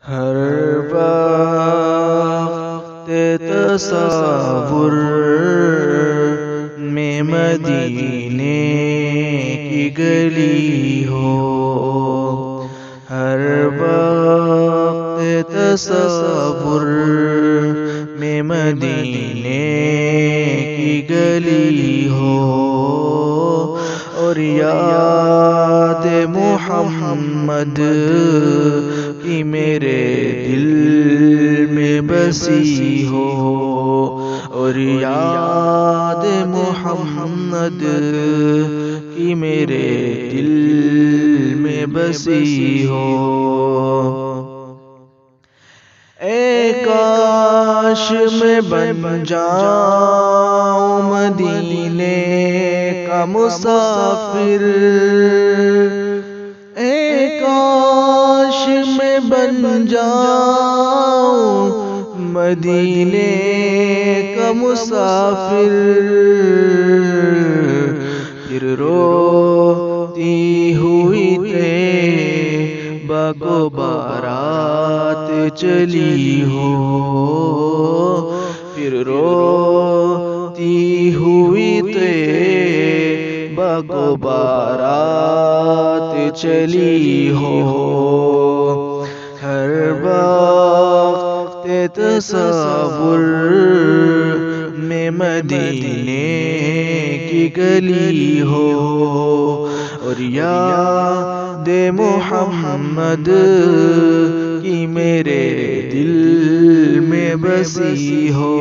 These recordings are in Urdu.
ہر وقت تصور میں مدینے کی گلی ہو، ہر وقت تصور میں مدینے کی گلی ہو، اور یاد محمد کی میرے دل میں بسی ہو، اور یاد محمد کی میرے دل میں بسی ہو۔ اے کاش میں بن جاؤں مدینے کا مسافر، اے کاش میں بن جاؤں مدینے کا مسافر، پھر روتی ہوئی طیبہ کو بارات چلی ہو، پھر روتی ہوئی طیبہ کو بارات چلی ہو، ہر وقت تصور میں مدینے کی گلی ہو، اور یاد محمد کی میرے دل میں بسی ہو۔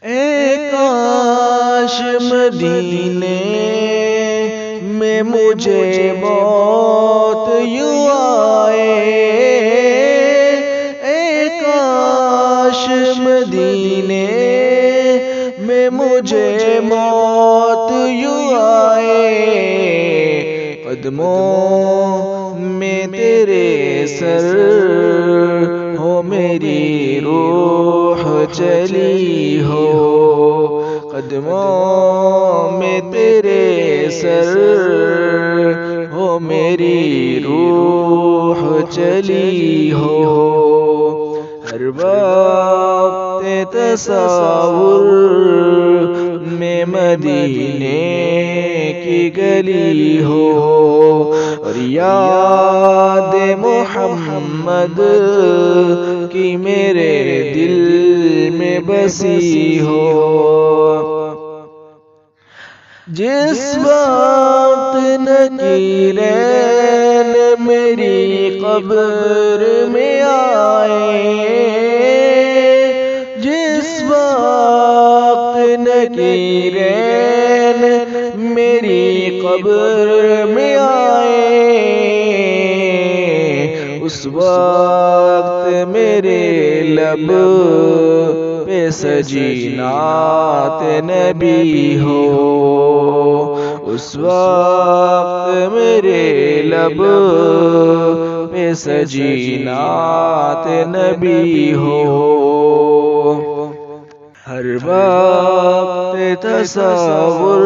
اے کاش مدینے میں مجھے موت یوں آئے، اے کاش مدینے میں مجھے موت یوں آئے، قدموں میں تیرے سر ہو میری روح چلی ہو، قدموں میں تیرے سر ہو میری روح چلی ہو، ہر وقت تصور میں مدینے کی گلی ہو، اور یاد محمد کی میرے دل میں بسی ہو۔ جس وقت نکیرین میری قبر میں آئے، جس وقت نکیرین میری قبر میں آئے، اس وقت میرے لب پہ سجی نعت نبی ہو، اس وقت میرے لب پہ سجی نعت نبی ہو، ہر وقت تصور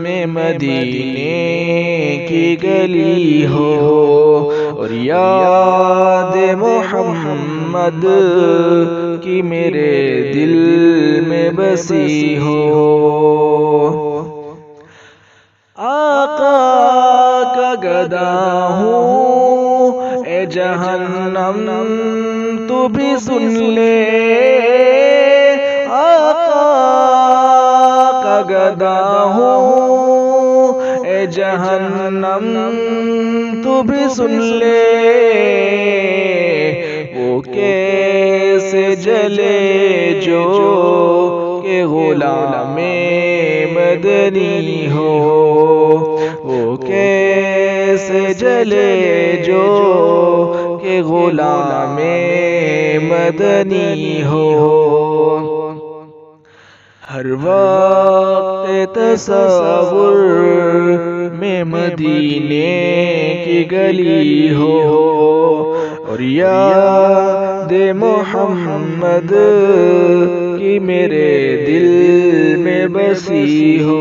میں مدینے کی گلی ہو، اور یاد محمد کی میرے دل میں بسی ہو۔ آقا کا گدا ہوں اے جہنم تو بھی سن لے، آقا کا گدا ہوں اے جہنم تو بھی سن لے، وہ کیسے جلے جو کہ غلام مدنی ہو، وہ کیسے جلے جو کہ غلام مدنی ہو، ہر وقت تصور میں مدینے کی گلی ہو، اور یاد محمد کی میرے دل میں بسی ہو۔